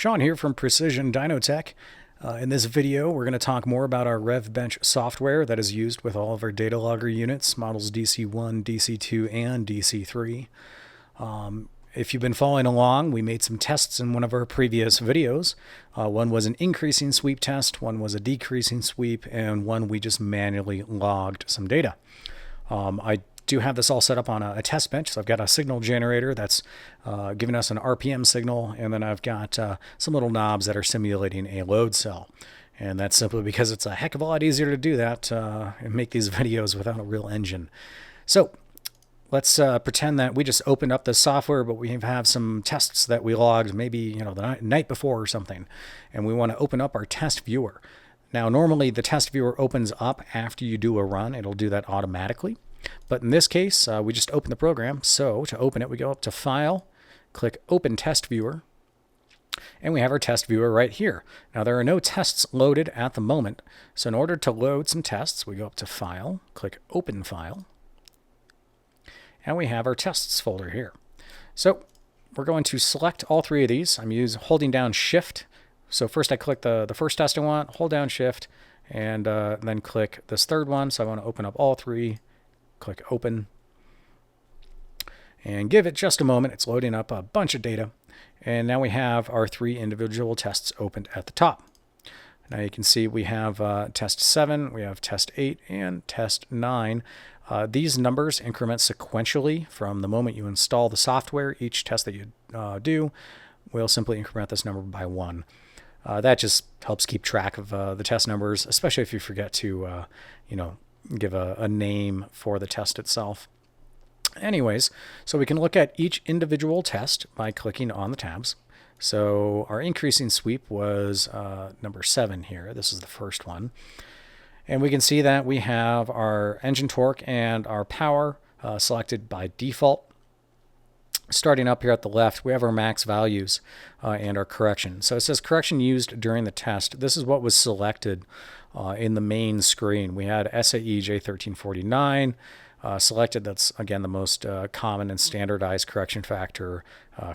Sean here from Precision DynoTech. In this video, we're going to talk more about our RevBench software that is used with all of our data logger units, models DC1, DC2, and DC3. If you've been following along, we made some tests in one of our previous videos. One was an increasing sweep test, one was a decreasing sweep, and one we just manually logged some data. I do have this all set up on a test bench. So I've got a signal generator that's giving us an RPM signal, and then I've got some little knobs that are simulating a load cell. And that's simply because it's a heck of a lot easier to do that and make these videos without a real engine. So let's pretend that we just opened up the software, but we have some tests that we logged maybe the night before or something, and we want to open up our test viewer. Now, normally the test viewer opens up after you do a run. It'll do that automatically. But in this case, we just open the program. So to open it, we go up to File, click Open Test Viewer, and we have our test viewer right here. Now, there are no tests loaded at the moment. So in order to load some tests, we go up to File, click Open File, and we have our tests folder here. So we're going to select all three of these. I'm holding down Shift. So first I click the first test I want, hold down Shift, and then click this third one. So I want to open up all three. Click Open, and give it just a moment. It's loading up a bunch of data, and now we have our three individual tests opened at the top. Now you can see we have test 7, we have test 8, and test 9. These numbers increment sequentially from the moment you install the software. Each test that you do will simply increment this number by 1. That just helps keep track of the test numbers, especially if you forget to, give a name for the test itself. Anyways, so we can look at each individual test by clicking on the tabs. So our increasing sweep was number 7 here. This is the first one. And we can see that we have our engine torque and our power selected by default. Starting up here at the left, we have our max values and our correction. So it says correction used during the test. This is what was selected in the main screen. We had SAE J1349 selected. That's, again, the most common and standardized correction factor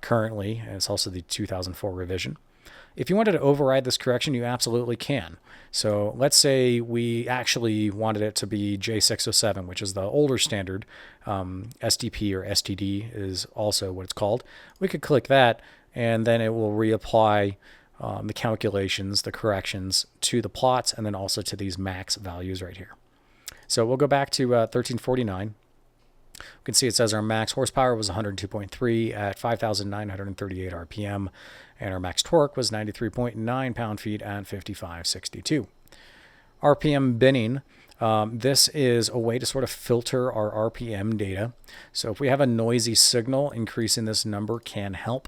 currently, and it's also the 2004 revision. If you wanted to override this correction, you absolutely can. So let's say we actually wanted it to be J607, which is the older standard. SDP or STD is also what it's called. We could click that, and then it will reapply the calculations, the corrections to the plots, and then also to these max values right here. So we'll go back to 1349. You can see it says our max horsepower was 102.3 at 5,938 RPM, and our max torque was 93.9 pound-feet at 5562. RPM binning. This is a way to sort of filter our RPM data. So if we have a noisy signal, increasing this number can help.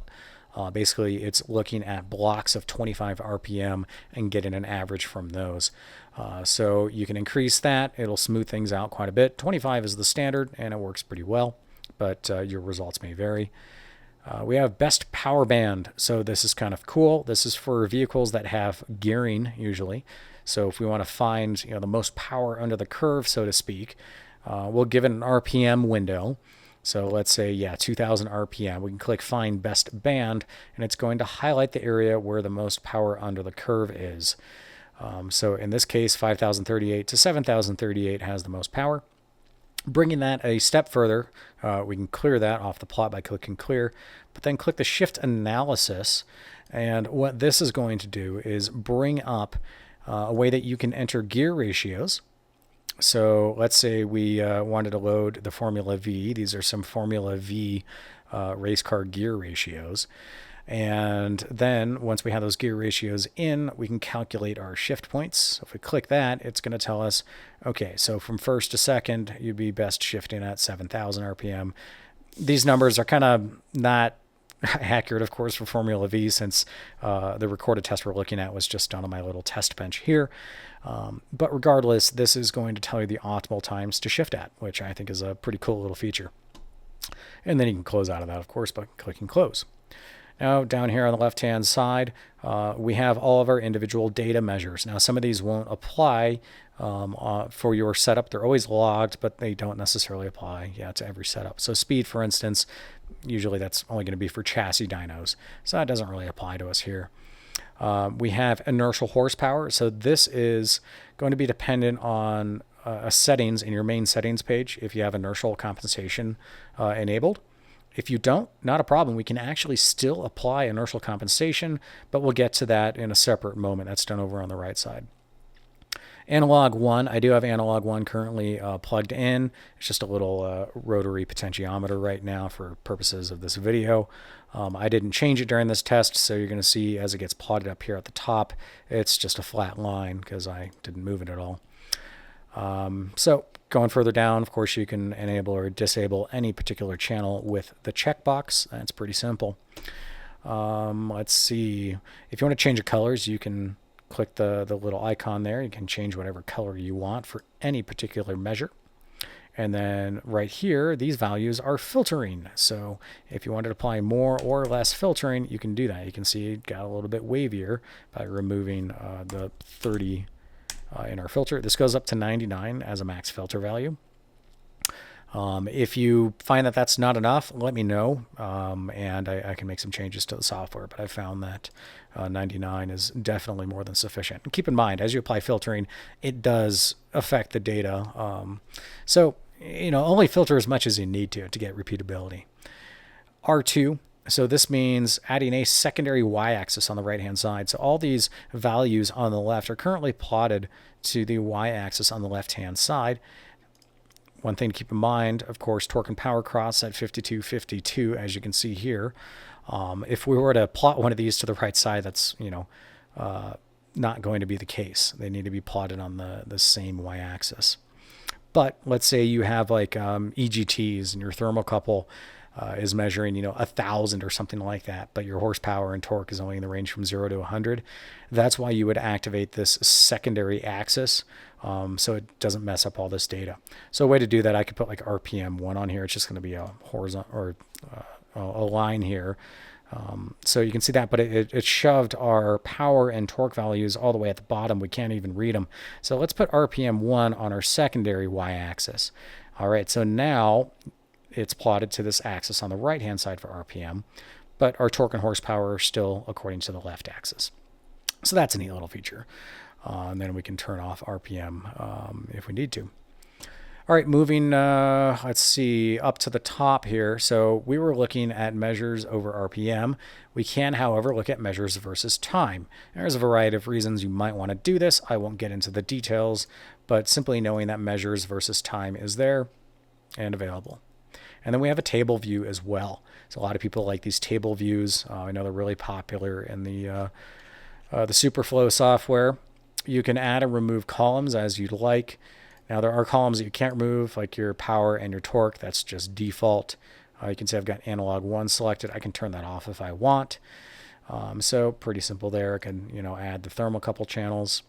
Basically, it's looking at blocks of 25 RPM and getting an average from those. So you can increase that. It'll smooth things out quite a bit. 25 is the standard, and it works pretty well, but your results may vary. We have best power band. So this is kind of cool. This is for vehicles that have gearing usually. So if we want to find the most power under the curve, so to speak, we'll give it an RPM window. So let's say, 2000 RPM. We can click Find Best Band, and it's going to highlight the area where the most power under the curve is. So in this case, 5038 to 7038 has the most power. Bringing that a step further, we can clear that off the plot by clicking Clear, but then click the Shift Analysis. And what this is going to do is bring up a way that you can enter gear ratios. So let's say we wanted to load the Formula V. These are some Formula V race car gear ratios. And then once we have those gear ratios in, we can calculate our shift points. So if we click that, it's going to tell us, okay, so from first to second, you'd be best shifting at 7,000 RPM. These numbers are kind of not accurate, of course, for Formula V, since the recorded test we're looking at was just done on my little test bench here. But regardless, this is going to tell you the optimal times to shift at, which I think is a pretty cool little feature. And then you can close out of that, of course, by clicking Close. Now down here on the left-hand side, we have all of our individual data measures. Now some of these won't apply for your setup. They're always logged, but they don't necessarily apply to every setup. So speed, for instance, usually that's only going to be for chassis dynos. So that doesn't really apply to us here. We have inertial horsepower. So this is going to be dependent on settings in your main settings page if you have inertial compensation enabled. If you don't, not a problem. We can actually still apply inertial compensation, but we'll get to that in a separate moment. That's done over on the right side. Analog 1, I do have analog 1 currently plugged in. It's just a little rotary potentiometer right now for purposes of this video. I didn't change it during this test, so you're going to see as it gets plotted up here at the top, it's just a flat line because I didn't move it at all. So going further down, of course, you can enable or disable any particular channel with the checkbox. That's pretty simple. Let's see. If you want to change the colors, you can click the little icon there. You can change whatever color you want for any particular measure. And then right here, these values are filtering. So if you wanted to apply more or less filtering, you can do that. You can see it got a little bit wavier by removing the 30 in our filter. This goes up to 99 as a max filter value. If you find that that's not enough, let me know, and I can make some changes to the software. But I found that 99 is definitely more than sufficient. And keep in mind, as you apply filtering, it does affect the data. So, only filter as much as you need to get repeatability. R2. So this means adding a secondary y-axis on the right-hand side. So all these values on the left are currently plotted to the y-axis on the left-hand side. One thing to keep in mind, of course, torque and power cross at 52.52, as you can see here. If we were to plot one of these to the right side, that's not going to be the case. They need to be plotted on the same y-axis. But let's say you have like EGTs and your thermocouple is measuring 1,000 or something like that, but your horsepower and torque is only in the range from 0 to 100. That's why you would activate this secondary axis so it doesn't mess up all this data. So a way to do that, I could put like RPM 1 on here. It's just going to be a horizontal or a line here. So you can see that, but it shoved our power and torque values all the way at the bottom. We can't even read them. So let's put RPM 1 on our secondary y-axis. All right, so now it's plotted to this axis on the right-hand side for RPM, but our torque and horsepower are still according to the left axis. So that's a neat little feature. And then we can turn off RPM if we need to. All right, moving, let's see, up to the top here. So we were looking at measures over RPM. We can, however, look at measures versus time. There's a variety of reasons you might want to do this. I won't get into the details, but simply knowing that measures versus time is there and available. And then we have a table view as well. So a lot of people like these table views. I know they're really popular in the Superflow software. You can add and remove columns as you'd like. Now there are columns that you can't remove, like your power and your torque. That's just default. You can see I've got analog 1 selected. I can turn that off if I want. So pretty simple there. I can add the thermocouple channels.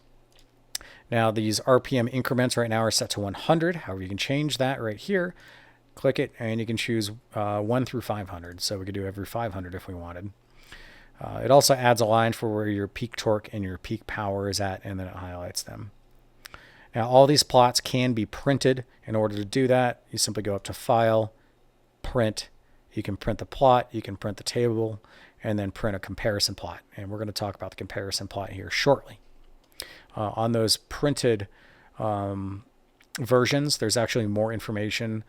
Now these RPM increments right now are set to 100. However, you can change that right here. Click it and you can choose 1 through 500. So we could do every 500 if we wanted. It also adds a line for where your peak torque and your peak power is at, and then it highlights them. Now all these plots can be printed. In order to do that, you simply go up to File, Print. You can print the plot, you can print the table, and then print a comparison plot. And we're going to talk about the comparison plot here shortly. On those printed versions, there's actually more information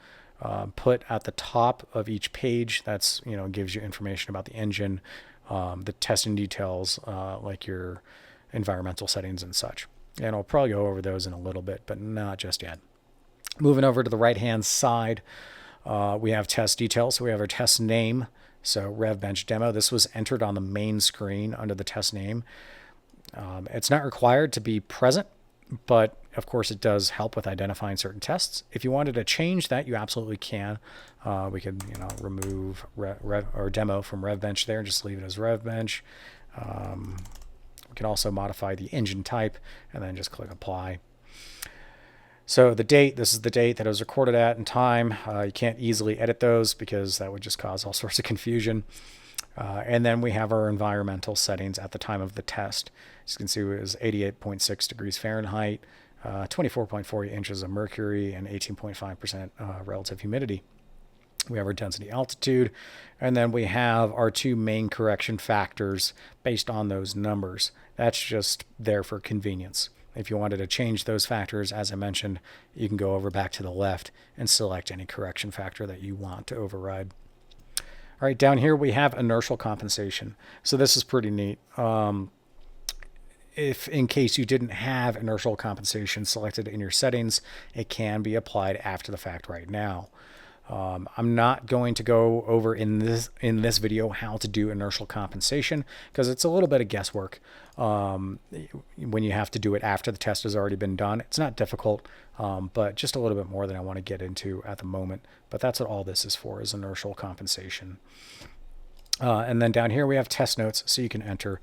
put at the top of each page. That's gives you information about the engine, the testing details, like your environmental settings and such. And I'll probably go over those in a little bit, but not just yet. Moving over to the right-hand side, we have test details. So we have our test name. So RevBench Demo. This was entered on the main screen under the test name. It's not required to be present, but of course it does help with identifying certain tests. If you wanted to change that, you absolutely can. We could remove or demo from RevBench there and just leave it as RevBench. We can also modify the engine type and then just click apply. So the date, this is the date that it was recorded at and time. You can't easily edit those because that would just cause all sorts of confusion. And then we have our environmental settings at the time of the test. As you can see, it was 88.6 degrees Fahrenheit, 24.4 inches of mercury, and 18.5% relative humidity. We have our density altitude, and then we have our two main correction factors based on those numbers. That's just there for convenience. If you wanted to change those factors, as I mentioned, you can go over back to the left and select any correction factor that you want to override. All right, down here we have inertial compensation. So this is pretty neat. If in case you didn't have inertial compensation selected in your settings, it can be applied after the fact right now. I'm not going to go over in this video how to do inertial compensation because it's a little bit of guesswork when you have to do it after the test has already been done. It's not difficult, but just a little bit more than I want to get into at the moment. But that's what all this is for, is inertial compensation. And then down here we have test notes, so you can enter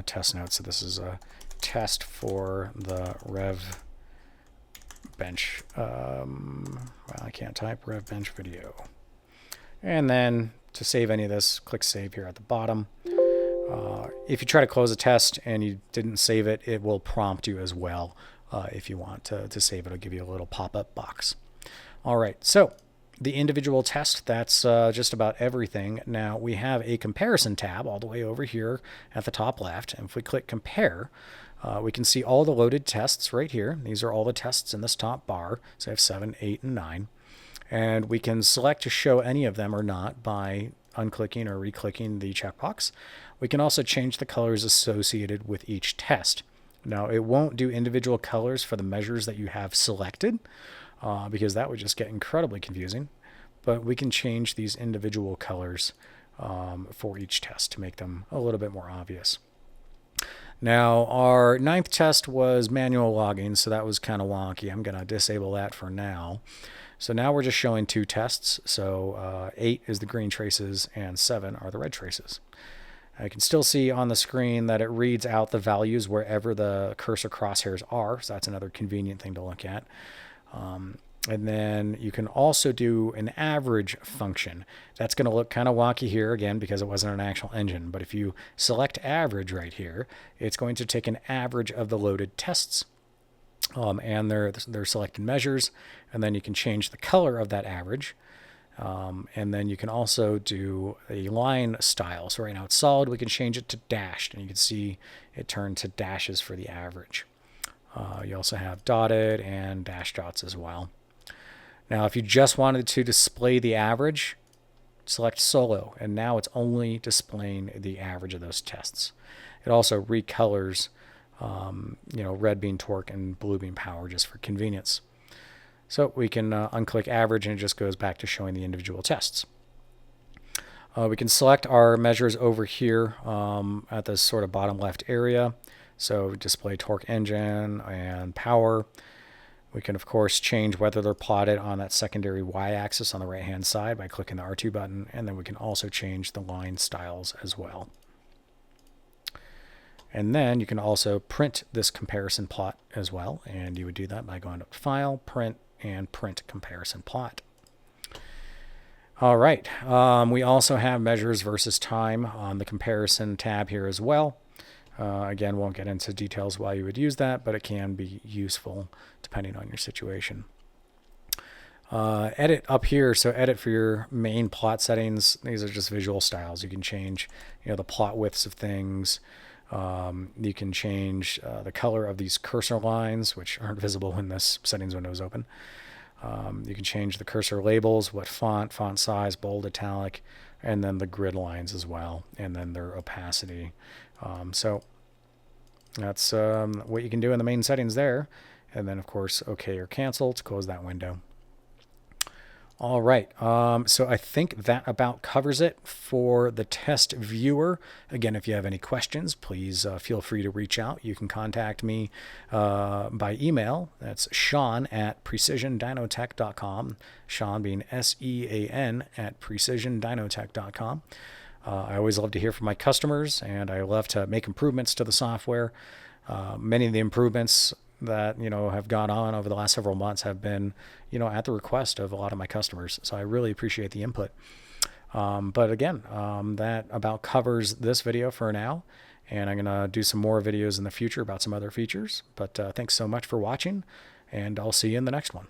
test notes. So this is a test for the RevBench. Well, I can't type RevBench video. And then to save any of this, click save here at the bottom. If you try to close a test and you didn't save it, it will prompt you as well. If you want to save it, it'll give you a little pop-up box. All right, so the individual test, that's just about everything. Now we have a comparison tab all the way over here at the top left. And if we click compare, we can see all the loaded tests right here. These are all the tests in this top bar. So I have 7, 8, and 9. And we can select to show any of them or not by unclicking or reclicking the checkbox. We can also change the colors associated with each test. Now it won't do individual colors for the measures that you have selected because that would just get incredibly confusing. But we can change these individual colors for each test to make them a little bit more obvious. Now, our 9th test was manual logging, so that was kind of wonky. I'm going to disable that for now. So now we're just showing 2 tests. So 8 is the green traces and 7 are the red traces. I can still see on the screen that it reads out the values wherever the cursor crosshairs are, so that's another convenient thing to look at. And then you can also do an average function. That's going to look kind of wonky here again because it wasn't an actual engine. But if you select average right here, it's going to take an average of the loaded tests. And they're selected measures. And then you can change the color of that average. And then you can also do a line style. So right now it's solid. We can change it to dashed. And you can see it turned to dashes for the average. You also have dotted and dash dots as well. Now, if you just wanted to display the average, select solo, and now it's only displaying the average of those tests. It also recolors, red being torque and blue being power just for convenience. So we can unclick average and it just goes back to showing the individual tests. We can select our measures over here at this sort of bottom left area. So display torque engine and power. We can, of course, change whether they're plotted on that secondary y-axis on the right-hand side by clicking the R2 button, and then we can also change the line styles as well. And then you can also print this comparison plot as well, and you would do that by going up to File, Print, and Print Comparison Plot. All right, we also have measures versus time on the comparison tab here as well. Again, won't get into details why you would use that, but it can be useful depending on your situation. Edit up here, so edit for your main plot settings. These are just visual styles. You can change, the plot widths of things. You can change the color of these cursor lines, which aren't visible when this settings window is open. You can change the cursor labels, what font size, bold, italic, and then the grid lines as well, and then their opacity. So that's what you can do in the main settings there. And then, of course, OK or cancel to close that window. All right, so I think that about covers it for the test viewer. Again, if you have any questions, please feel free to reach out. You can contact me by email. That's Sean@PrecisionDynoTech.com. Sean being SEAN at PrecisionDynoTech.com. I always love to hear from my customers, and I love to make improvements to the software. Many of the improvements that have gone on over the last several months have been at the request of a lot of my customers, so I really appreciate the input. But again, that about covers this video for now. And I'm going to do some more videos in the future about some other features. But thanks so much for watching, and I'll see you in the next one.